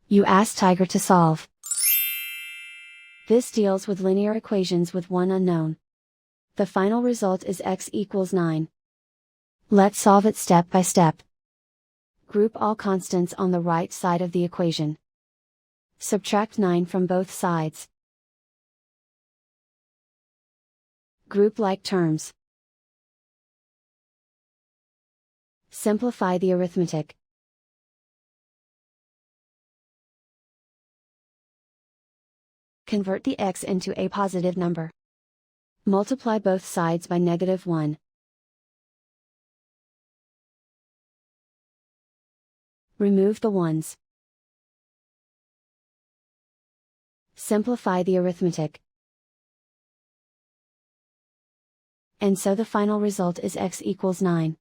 You ask Tiger to solve. This deals with linear equations with one unknown. The final result is x equals 9. Let's solve it step by step. Group all constants on the right side of the equation. Subtract 9 from both sides. Group like terms. Simplify the arithmetic. Convert the x into a positive number. Multiply both sides by -1. Remove the ones. Simplify the arithmetic. And so the final result is x equals 9.